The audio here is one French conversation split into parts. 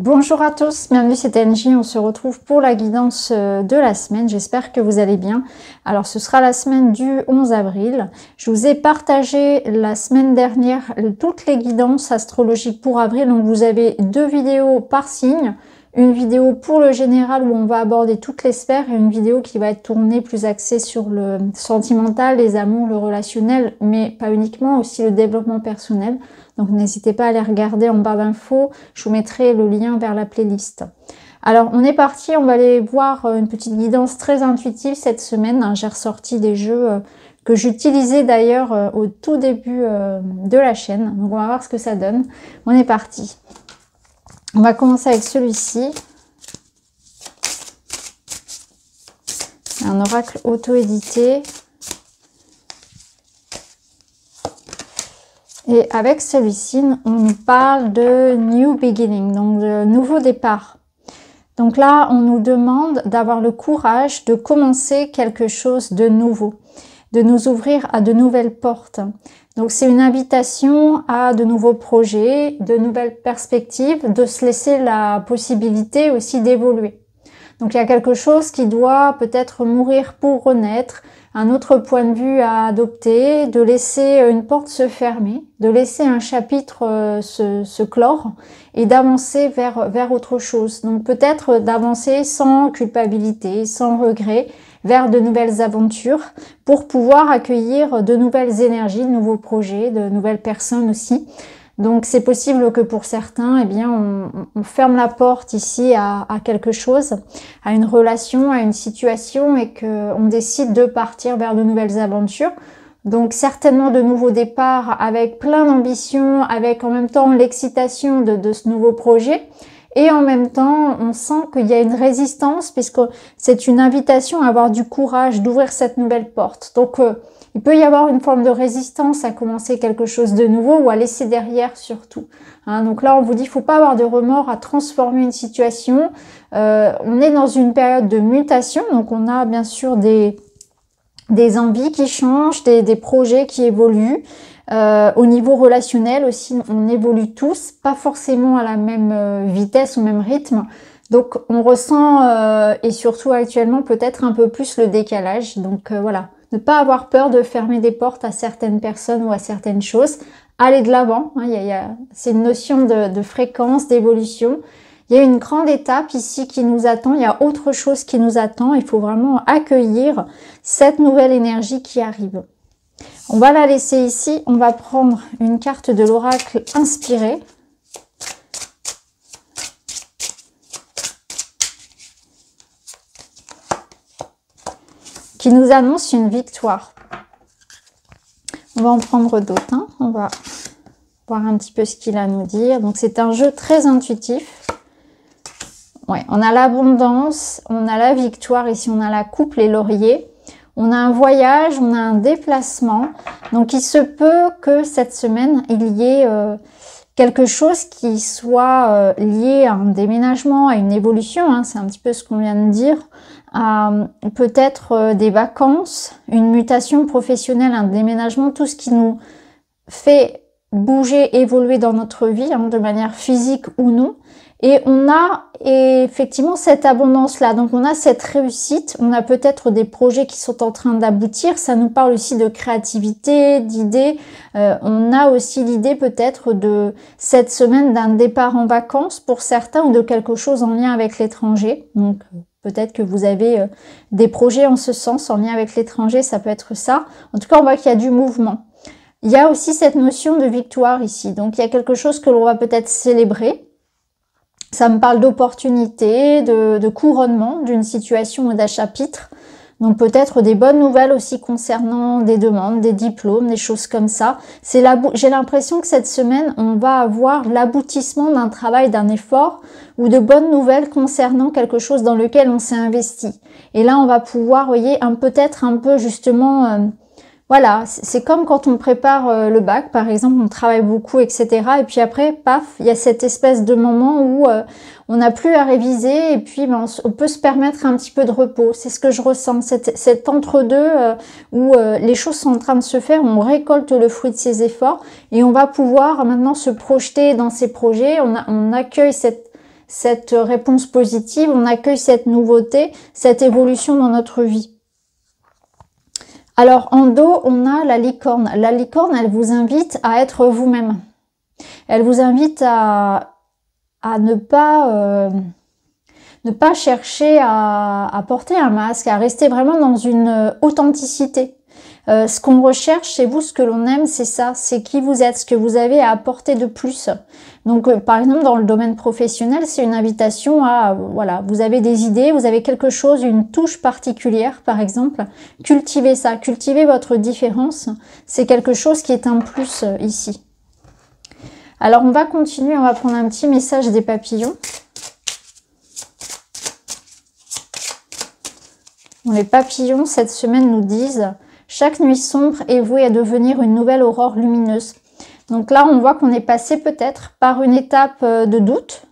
Bonjour à tous, bienvenue, c'est NJ, on se retrouve pour la guidance de la semaine, j'espère que vous allez bien. Alors ce sera la semaine du 11 avril, je vous ai partagé la semaine dernière toutes les guidances astrologiques pour avril, donc vous avez 2 vidéos par signe, une vidéo pour le général où on va aborder toutes les sphères et une vidéo qui va être tournée plus axée sur le sentimental, les amours, le relationnel, mais pas uniquement, aussi le développement personnel. Donc n'hésitez pas à aller regarder en barre d'infos, je vous mettrai le lien vers la playlist. Alors on est parti, on va aller voir une petite guidance très intuitive cette semaine. J'ai ressorti des jeux que j'utilisais d'ailleurs au tout début de la chaîne. Donc on va voir ce que ça donne. On est parti. On va commencer avec celui-ci. Un oracle auto-édité. Et avec celui-ci, on nous parle de New Beginning, donc de nouveau départ. Donc là, on nous demande d'avoir le courage de commencer quelque chose de nouveau, de nous ouvrir à de nouvelles portes. Donc c'est une invitation à de nouveaux projets, de nouvelles perspectives, de se laisser la possibilité aussi d'évoluer. Donc il y a quelque chose qui doit peut-être mourir pour renaître, un autre point de vue à adopter, de laisser une porte se fermer, de laisser un chapitre se clore et d'avancer vers autre chose. Donc peut-être d'avancer sans culpabilité, sans regret, vers de nouvelles aventures pour pouvoir accueillir de nouvelles énergies, de nouveaux projets, de nouvelles personnes aussi. Donc c'est possible que pour certains, eh bien, on ferme la porte ici à quelque chose, à une relation, à une situation et qu'on décide de partir vers de nouvelles aventures. Donc certainement de nouveaux départs avec plein d'ambition, avec en même temps l'excitation de ce nouveau projet. Et en même temps, on sent qu'il y a une résistance puisque c'est une invitation à avoir du courage d'ouvrir cette nouvelle porte. Donc il peut y avoir une forme de résistance à commencer quelque chose de nouveau ou à laisser derrière surtout. Donc là, on vous dit, il ne faut pas avoir de remords à transformer une situation. On est dans une période de mutation, donc on a bien sûr des envies qui changent, des projets qui évoluent. Au niveau relationnel aussi, on évolue tous, pas forcément à la même vitesse, au même rythme. Donc on ressent, et surtout actuellement, peut-être un peu plus le décalage. Donc voilà. Ne pas avoir peur de fermer des portes à certaines personnes ou à certaines choses. Aller de l'avant, c'est une notion de fréquence, d'évolution. Il y a une grande étape ici qui nous attend, il y a autre chose qui nous attend. Il faut vraiment accueillir cette nouvelle énergie qui arrive. On va la laisser ici, on va prendre une carte de l'oracle inspiré. Qui nous annonce une victoire. On va en prendre d'autres. On va voir un petit peu ce qu'il a à nous dire. Donc c'est un jeu très intuitif. Ouais, on a l'abondance, on a la victoire. Ici on a la coupe, les lauriers. On a un voyage, on a un déplacement. Donc il se peut que cette semaine il y ait quelque chose qui soit lié à un déménagement, à une évolution. C'est un petit peu ce qu'on vient de dire. Peut-être des vacances, une mutation professionnelle, un déménagement, tout ce qui nous fait bouger, évoluer dans notre vie, de manière physique ou non. Et on a effectivement cette abondance-là, donc on a cette réussite, on a peut-être des projets qui sont en train d'aboutir, ça nous parle aussi de créativité, d'idées. On a aussi l'idée peut-être de cette semaine d'un départ en vacances pour certains ou de quelque chose en lien avec l'étranger. Donc peut-être que vous avez des projets en ce sens, en lien avec l'étranger, ça peut être ça. En tout cas, on voit qu'il y a du mouvement. Il y a aussi cette notion de victoire ici. Donc, il y a quelque chose que l'on va peut-être célébrer. Ça me parle d'opportunité, de couronnement d'une situation ou d'un chapitre. Donc, peut-être des bonnes nouvelles aussi concernant des demandes, des diplômes, des choses comme ça. J'ai l'impression que cette semaine, on va avoir l'aboutissement d'un travail, d'un effort ou de bonnes nouvelles concernant quelque chose dans lequel on s'est investi. Et là, on va pouvoir, vous voyez, peut-être un peu justement... Voilà, c'est comme quand on prépare le bac, par exemple, on travaille beaucoup, etc. Et puis après, paf, il y a cette espèce de moment où on n'a plus à réviser et puis on peut se permettre un petit peu de repos. C'est ce que je ressens, cet entre-deux où les choses sont en train de se faire, on récolte le fruit de ses efforts et on va pouvoir maintenant se projeter dans ces projets. On accueille cette réponse positive, on accueille cette nouveauté, cette évolution dans notre vie. Alors en dos, on a la licorne. La licorne, elle vous invite à être vous-même. Elle vous invite à ne pas chercher à porter un masque, à rester vraiment dans une authenticité. Ce qu'on recherche chez vous, ce que l'on aime, c'est ça, c'est qui vous êtes, ce que vous avez à apporter de plus. Donc, par exemple, dans le domaine professionnel, c'est une invitation à, voilà, vous avez des idées, vous avez quelque chose, une touche particulière, par exemple, cultivez ça, cultivez votre différence, c'est quelque chose qui est un plus ici. Alors, on va continuer, on va prendre un petit message des papillons. Les papillons, cette semaine, nous disent « Chaque nuit sombre est vouée à devenir une nouvelle aurore lumineuse ». Donc là, on voit qu'on est passé peut-être par une étape de doute,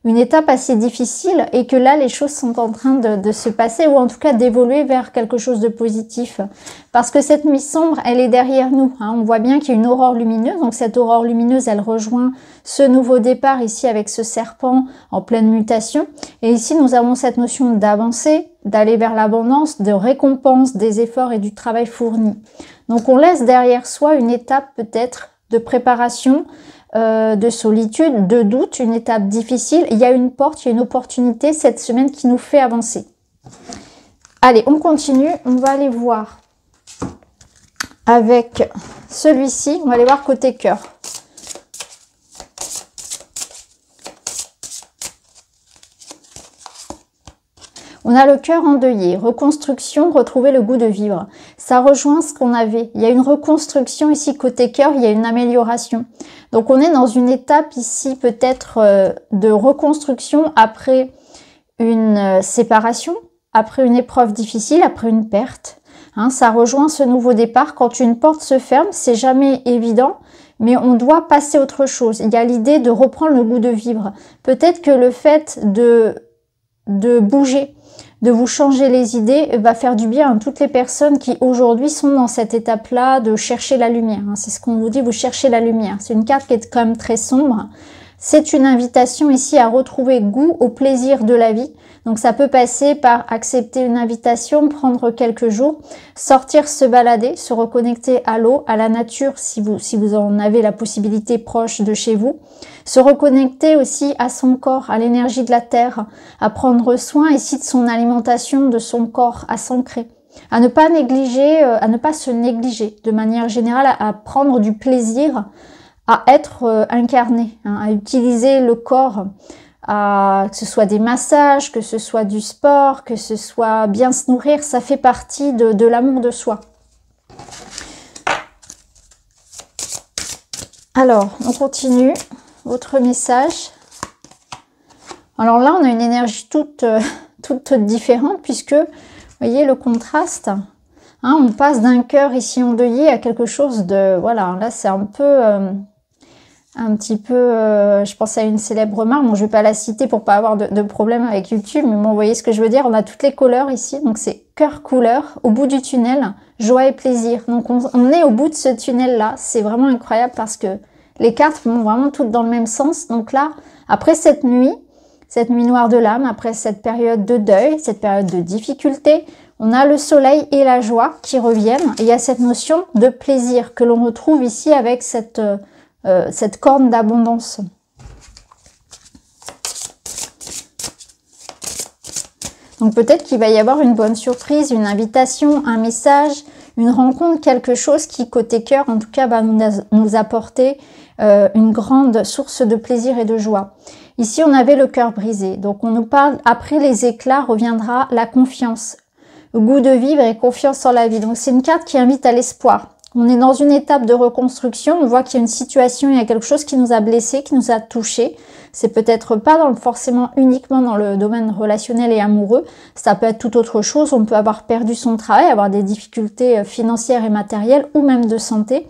une étape assez difficile, et que là, les choses sont en train de se passer, ou en tout cas d'évoluer vers quelque chose de positif. Parce que cette nuit sombre, elle est derrière nous. Hein. On voit bien qu'il y a une aurore lumineuse. Donc cette aurore lumineuse, elle rejoint ce nouveau départ ici avec ce serpent en pleine mutation. Et ici, nous avons cette notion d'avancer, d'aller vers l'abondance, de récompense des efforts et du travail fourni. Donc on laisse derrière soi une étape peut-être de préparation, de solitude, de doute, une étape difficile. Il y a une porte, il y a une opportunité cette semaine qui nous fait avancer. Allez, on continue. On va aller voir avec celui-ci. On va aller voir côté cœur. On a le cœur endeuillé, reconstruction, retrouver le goût de vivre. Ça rejoint ce qu'on avait. Il y a une reconstruction ici côté cœur, il y a une amélioration. Donc on est dans une étape ici peut-être de reconstruction après une séparation, après une épreuve difficile, après une perte. Hein, ça rejoint ce nouveau départ. Quand une porte se ferme, c'est jamais évident, mais on doit passer à autre chose. Il y a l'idée de reprendre le goût de vivre. Peut-être que le fait de bouger, de vous changer les idées, va faire du bien à toutes les personnes qui aujourd'hui sont dans cette étape-là de chercher la lumière. C'est ce qu'on vous dit, vous cherchez la lumière. C'est une carte qui est quand même très sombre. C'est une invitation ici à retrouver goût au plaisir de la vie. Donc ça peut passer par accepter une invitation, prendre quelques jours, sortir se balader, se reconnecter à l'eau, à la nature si vous en avez la possibilité proche de chez vous. Se reconnecter aussi à son corps, à l'énergie de la terre, à prendre soin ici de son alimentation, de son corps, à s'ancrer. À ne pas négliger, à ne pas se négliger de manière générale, à prendre du plaisir à être incarné, hein, à utiliser le corps, que ce soit des massages, que ce soit du sport, que ce soit bien se nourrir, ça fait partie de l'amour de soi. Alors, on continue. Autre message. Alors là, on a une énergie toute différente puisque, vous voyez, le contraste. Hein, on passe d'un cœur ici endeuillé à quelque chose de... Voilà, là, c'est un petit peu, je pense à une célèbre marque, bon je vais pas la citer pour pas avoir de problème avec YouTube, mais bon, vous voyez ce que je veux dire, on a toutes les couleurs ici, donc c'est cœur couleur, au bout du tunnel, joie et plaisir. Donc on est au bout de ce tunnel là, c'est vraiment incroyable parce que les cartes vont vraiment toutes dans le même sens. Donc là, après cette nuit noire de l'âme, après cette période de deuil, cette période de difficulté, on a le soleil et la joie qui reviennent, et il y a cette notion de plaisir que l'on retrouve ici avec cette corne d'abondance. Donc peut-être qu'il va y avoir une bonne surprise, une invitation, un message, une rencontre, quelque chose qui côté cœur en tout cas va nous apporter une grande source de plaisir et de joie. Ici on avait le cœur brisé, donc on nous parle, après les éclats reviendra la confiance, le goût de vivre et confiance en la vie. Donc c'est une carte qui invite à l'espoir. On est dans une étape de reconstruction, on voit qu'il y a une situation, il y a quelque chose qui nous a blessés, qui nous a touchés. C'est peut-être pas forcément uniquement dans le domaine relationnel et amoureux, ça peut être tout autre chose. On peut avoir perdu son travail, avoir des difficultés financières et matérielles ou même de santé.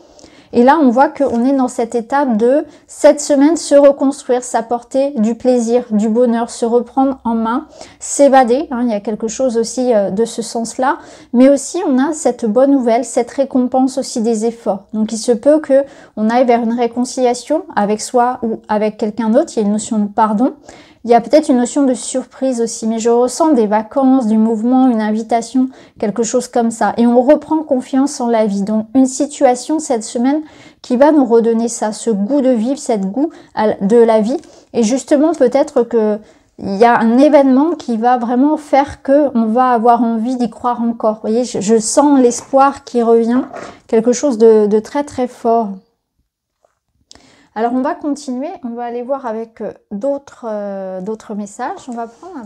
Et là, on voit qu'on est dans cette étape de cette semaine se reconstruire, s'apporter du plaisir, du bonheur, se reprendre en main, s'évader. Hein, il y a quelque chose aussi de ce sens-là. Mais aussi, on a cette bonne nouvelle, cette récompense aussi des efforts. Donc, il se peut que on aille vers une réconciliation avec soi ou avec quelqu'un d'autre. Il y a une notion de pardon. Il y a peut-être une notion de surprise aussi, mais je ressens des vacances, du mouvement, une invitation, quelque chose comme ça. Et on reprend confiance en la vie. Donc une situation cette semaine qui va nous redonner ça, ce goût de vivre, cette goût de la vie. Et justement peut-être que il y a un événement qui va vraiment faire que on va avoir envie d'y croire encore. Vous voyez, je sens l'espoir qui revient, quelque chose de très très fort. Alors on va continuer, on va aller voir avec d'autres messages.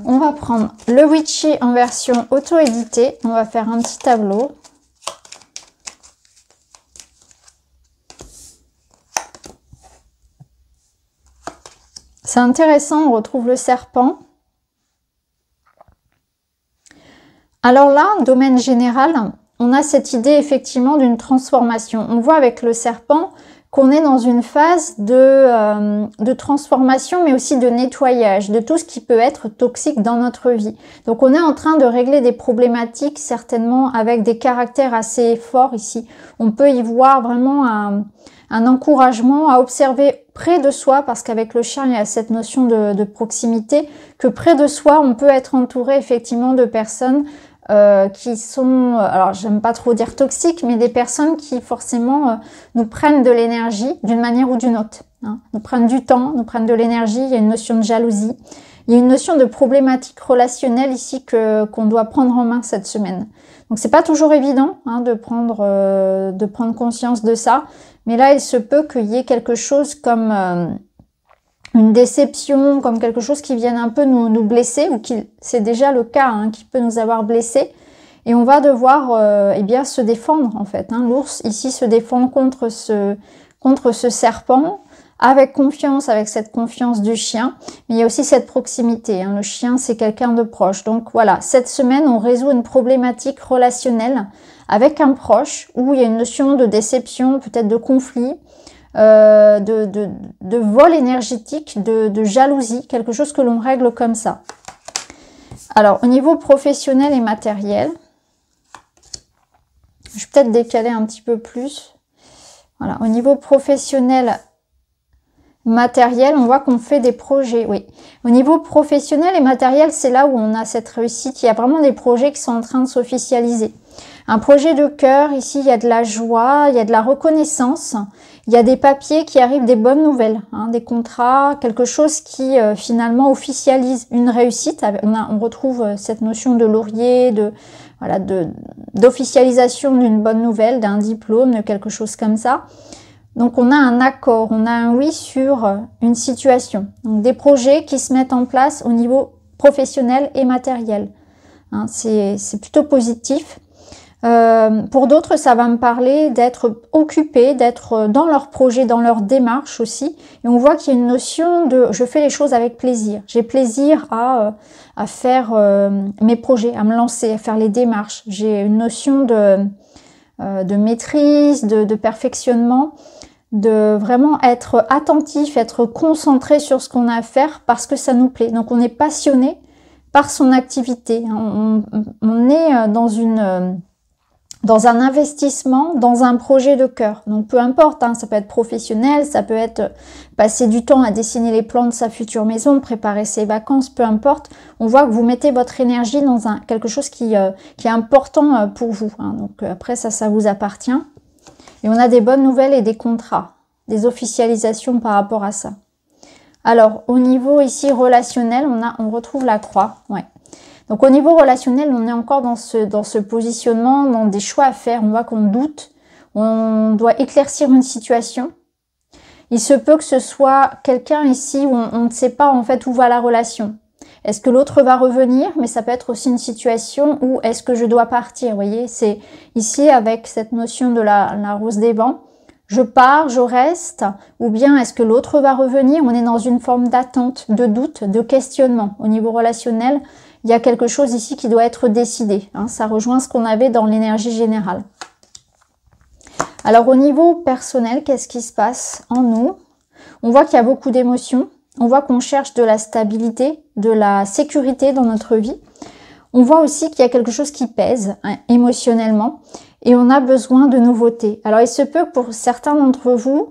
On va prendre le Witchy en version auto-édité. On va faire un petit tableau. C'est intéressant, on retrouve le serpent. Alors là, domaine général, on a cette idée effectivement d'une transformation. On voit avec le serpent qu'on est dans une phase de transformation, mais aussi de nettoyage, de tout ce qui peut être toxique dans notre vie. Donc on est en train de régler des problématiques, certainement avec des caractères assez forts ici. On peut y voir vraiment un encouragement à observer près de soi, parce qu'avec le chien, il y a cette notion de proximité, que près de soi, on peut être entouré effectivement de personnes qui sont, alors j'aime pas trop dire toxiques, mais des personnes qui forcément nous prennent de l'énergie d'une manière ou d'une autre, hein. Nous prennent du temps, nous prennent de l'énergie, il y a une notion de jalousie, il y a une notion de problématique relationnelle ici qu'on doit prendre en main cette semaine. Donc c'est pas toujours évident hein, de prendre conscience de ça, mais là il se peut qu'il y ait quelque chose comme une déception, comme quelque chose qui vienne un peu nous blesser, ou c'est déjà le cas, hein, qui peut nous avoir blessés. Et on va devoir eh bien se défendre en fait. Hein. L'ours ici se défend contre ce serpent, avec confiance, avec cette confiance du chien. Mais il y a aussi cette proximité. Hein. Le chien, c'est quelqu'un de proche. Donc voilà, cette semaine, on résout une problématique relationnelle avec un proche, où il y a une notion de déception, peut-être de conflit, de vol énergétique, de jalousie, quelque chose que l'on règle comme ça. Alors, au niveau professionnel et matériel, je vais peut-être décaler un petit peu plus. Voilà, au niveau professionnel, matériel, on voit qu'on fait des projets, oui. Au niveau professionnel et matériel, c'est là où on a cette réussite. Il y a vraiment des projets qui sont en train de s'officialiser. Un projet de cœur, ici, il y a de la joie, il y a de la reconnaissance. Il y a des papiers qui arrivent, des bonnes nouvelles, hein, des contrats, quelque chose qui finalement officialise une réussite. On retrouve cette notion de laurier, d'officialisation d'une bonne nouvelle, d'un diplôme, de quelque chose comme ça. Donc on a un accord, on a un oui sur une situation. Donc des projets qui se mettent en place au niveau professionnel et matériel. Hein, c'est plutôt positif. Pour d'autres, ça va me parler d'être occupé, d'être dans leur projet, dans leur démarche aussi. Et on voit qu'il y a une notion de je fais les choses avec plaisir. J'ai plaisir à faire mes projets, à me lancer, à faire les démarches. J'ai une notion de maîtrise, de perfectionnement, de vraiment être attentif, être concentré sur ce qu'on a à faire parce que ça nous plaît. Donc on est passionné par son activité. On est dans un investissement, dans un projet de cœur. Donc peu importe, hein, ça peut être professionnel, ça peut être passer du temps à dessiner les plans de sa future maison, préparer ses vacances, peu importe. On voit que vous mettez votre énergie dans quelque chose qui est important pour vous. Hein. Donc après ça vous appartient. Et on a des bonnes nouvelles et des contrats, des officialisations par rapport à ça. Alors au niveau ici relationnel, on retrouve la croix, ouais. Donc au niveau relationnel, on est encore dans ce positionnement, dans des choix à faire. On voit qu'on doute, on doit éclaircir une situation. Il se peut que ce soit quelqu'un ici où on ne sait pas en fait où va la relation. Est-ce que l'autre va revenir? Mais ça peut être aussi une situation où est-ce que je dois partir? Vous voyez, c'est ici avec cette notion de la rose des vents. Je pars, je reste, ou bien est-ce que l'autre va revenir? On est dans une forme d'attente, de doute, de questionnement. Au niveau relationnel, il y a quelque chose ici qui doit être décidé. Hein, ça rejoint ce qu'on avait dans l'énergie générale. Alors au niveau personnel, qu'est-ce qui se passe en nous? On voit qu'il y a beaucoup d'émotions. On voit qu'on cherche de la stabilité, de la sécurité dans notre vie. On voit aussi qu'il y a quelque chose qui pèse hein, émotionnellement et on a besoin de nouveautés. Alors il se peut que pour certains d'entre vous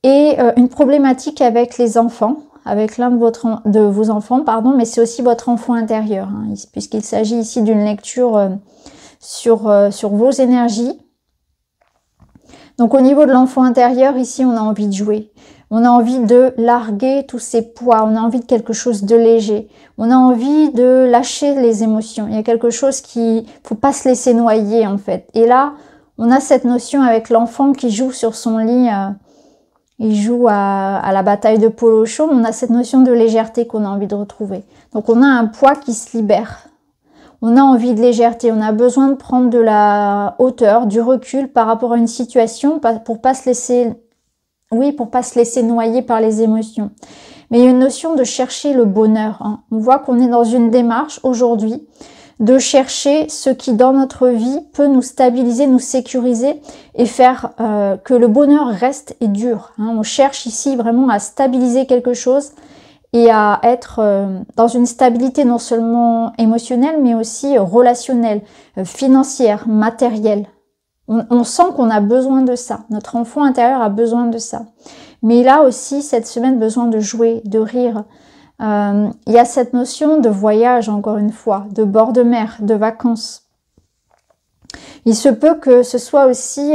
aient une problématique avec les enfants, avec l'un de vos enfants, pardon, mais c'est aussi votre enfant intérieur, hein, puisqu'il s'agit ici d'une lecture sur vos énergies. Donc au niveau de l'enfant intérieur, ici on a envie de jouer. On a envie de larguer tous ces poids, on a envie de quelque chose de léger. On a envie de lâcher les émotions. Il y a quelque chose faut pas se laisser noyer en fait. Et là, on a cette notion avec l'enfant qui joue sur son lit, il joue à la bataille de Polochon. On a cette notion de légèreté qu'on a envie de retrouver. Donc on a un poids qui se libère. On a envie de légèreté, on a besoin de prendre de la hauteur, du recul par rapport à une situation pour pas se laisser, pour pas se laisser noyer par les émotions. Mais il y a une notion de chercher le bonheur, hein. On voit qu'on est dans une démarche aujourd'hui de chercher ce qui dans notre vie peut nous stabiliser, nous sécuriser et faire que le bonheur reste et dure, hein. On cherche ici vraiment à stabiliser quelque chose et à être dans une stabilité non seulement émotionnelle, mais aussi relationnelle, financière, matérielle. On sent qu'on a besoin de ça. Notre enfant intérieur a besoin de ça. Mais il a aussi cette semaine besoin de jouer, de rire. Il y a cette notion de voyage, encore une fois, de bord de mer, de vacances. Il se peut que ce soit aussi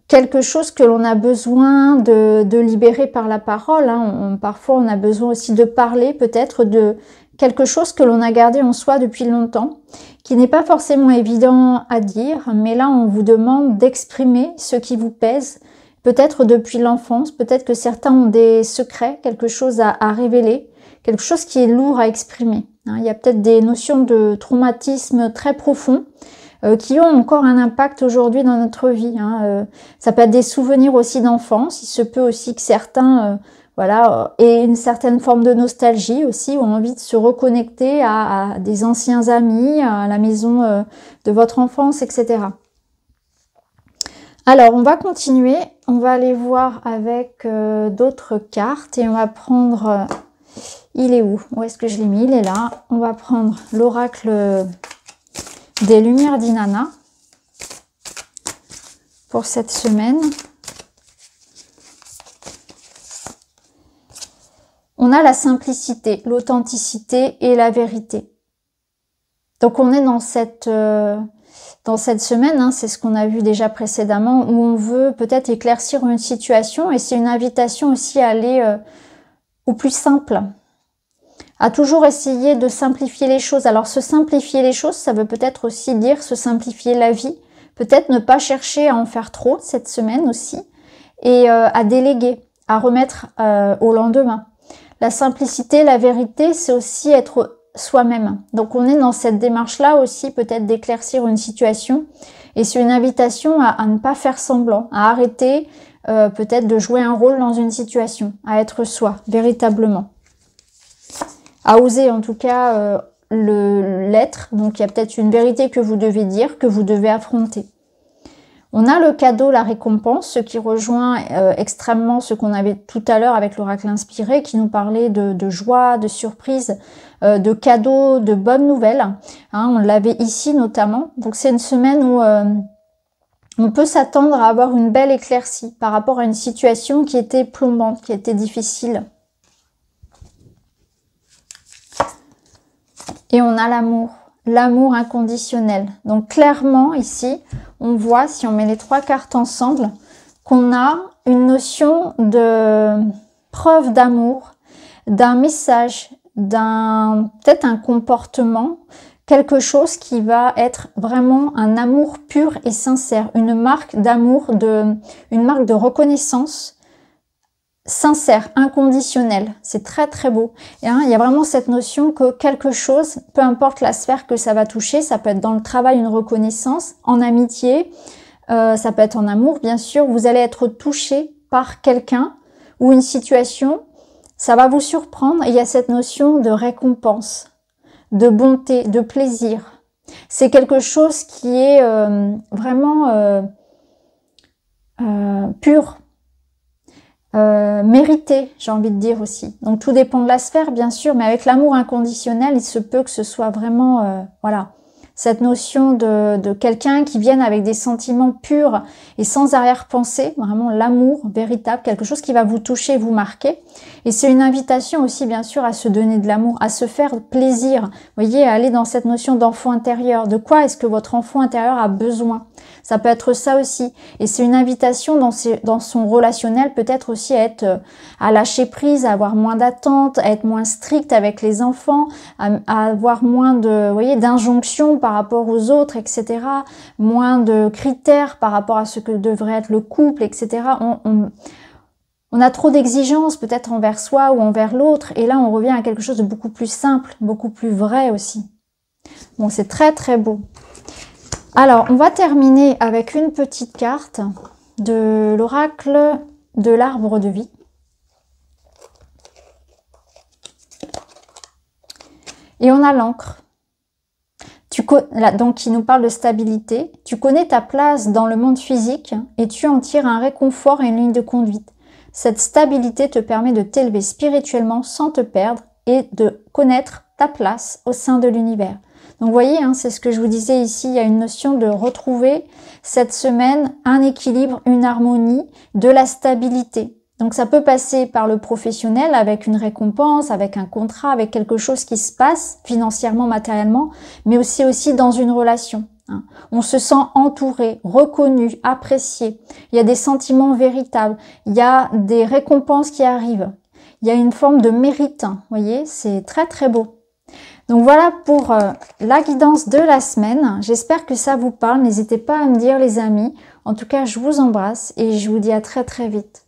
quelque chose que l'on a besoin de libérer par la parole, hein. Parfois, on a besoin aussi de parler, peut-être de quelque chose que l'on a gardé en soi depuis longtemps, qui n'est pas forcément évident à dire, mais là, on vous demande d'exprimer ce qui vous pèse, peut-être depuis l'enfance, peut-être que certains ont des secrets, quelque chose à révéler, quelque chose qui est lourd à exprimer, hein. Il y a peut-être des notions de traumatisme très profonds, qui ont encore un impact aujourd'hui dans notre vie, hein. Ça peut être des souvenirs aussi d'enfance. Il se peut aussi que certains aient une certaine forme de nostalgie aussi, ou ont envie de se reconnecter à des anciens amis, à la maison de votre enfance, etc. Alors, on va continuer. On va aller voir avec d'autres cartes et on va prendre... il est où? Où est-ce que je l'ai mis? Il est là. On va prendre l'oracle des lumières d'Inanna pour cette semaine. On a la simplicité, l'authenticité et la vérité. Donc on est dans cette semaine, hein, c'est ce qu'on a vu déjà précédemment, où on veut peut-être éclaircir une situation et c'est une invitation aussi à aller au plus simple. À toujours essayer de simplifier les choses. Alors se simplifier les choses, ça veut peut-être aussi dire se simplifier la vie. Peut-être ne pas chercher à en faire trop cette semaine aussi. Et à déléguer, à remettre au lendemain. La simplicité, la vérité, c'est aussi être soi-même. Donc on est dans cette démarche-là aussi peut-être d'éclaircir une situation. Et c'est une invitation à ne pas faire semblant, à arrêter peut-être de jouer un rôle dans une situation, à être soi, véritablement. À oser en tout cas l'être. Donc il y a peut-être une vérité que vous devez dire, que vous devez affronter. On a le cadeau, la récompense, ce qui rejoint extrêmement ce qu'on avait tout à l'heure avec l'oracle inspiré, qui nous parlait de joie, de surprise, de cadeaux, de bonnes nouvelles. Hein, on l'avait ici notamment. Donc c'est une semaine où on peut s'attendre à avoir une belle éclaircie par rapport à une situation qui était plombante, qui était difficile. Et on a l'amour, l'amour inconditionnel. Donc clairement ici, on voit, si on met les trois cartes ensemble, qu'on a une notion de preuve d'amour, d'un message, peut-être un comportement, quelque chose qui va être vraiment un amour pur et sincère, une marque d'amour, une marque de reconnaissance, sincère, inconditionnel. C'est très très beau. Et, il y a vraiment cette notion que quelque chose, peu importe la sphère que ça va toucher, ça peut être dans le travail une reconnaissance, en amitié, ça peut être en amour bien sûr, vous allez être touché par quelqu'un ou une situation, ça va vous surprendre et il y a cette notion de récompense, de bonté, de plaisir. C'est quelque chose qui est vraiment pur. Mérité, j'ai envie de dire aussi. Donc tout dépend de la sphère bien sûr, mais avec l'amour inconditionnel, il se peut que ce soit vraiment, voilà, cette notion de quelqu'un qui vienne avec des sentiments purs et sans arrière-pensée, vraiment l'amour véritable, quelque chose qui va vous toucher, vous marquer. Et c'est une invitation aussi, bien sûr, à se donner de l'amour, à se faire plaisir. Vous voyez, à aller dans cette notion d'enfant intérieur. De quoi est-ce que votre enfant intérieur a besoin? Ça peut être ça aussi. Et c'est une invitation dans son relationnel, peut-être aussi à lâcher prise, à avoir moins d'attentes, à être moins strict avec les enfants, à avoir moins de, vous voyez, d'injonctions par rapport aux autres, etc. Moins de critères par rapport à ce que devrait être le couple, etc. On a trop d'exigences peut-être envers soi ou envers l'autre, et là on revient à quelque chose de beaucoup plus simple, beaucoup plus vrai aussi. Bon, c'est très très beau. Alors, on va terminer avec une petite carte de l'oracle de l'arbre de vie. Et on a l'encre. Donc, qui nous parle de stabilité. Tu connais ta place dans le monde physique et tu en tires un réconfort et une ligne de conduite. Cette stabilité te permet de t'élever spirituellement sans te perdre et de connaître ta place au sein de l'univers. Donc vous voyez, hein, c'est ce que je vous disais ici, il y a une notion de retrouver cette semaine un équilibre, une harmonie, de la stabilité. Donc ça peut passer par le professionnel avec une récompense, avec un contrat, avec quelque chose qui se passe financièrement, matériellement, mais aussi dans une relation. On se sent entouré, reconnu, apprécié. Il y a des sentiments véritables. Il y a des récompenses qui arrivent. Il y a une forme de mérite. Vous voyez, c'est très très beau. Donc voilà pour la guidance de la semaine. J'espère que ça vous parle. N'hésitez pas à me dire les amis. En tout cas, je vous embrasse et je vous dis à très très vite.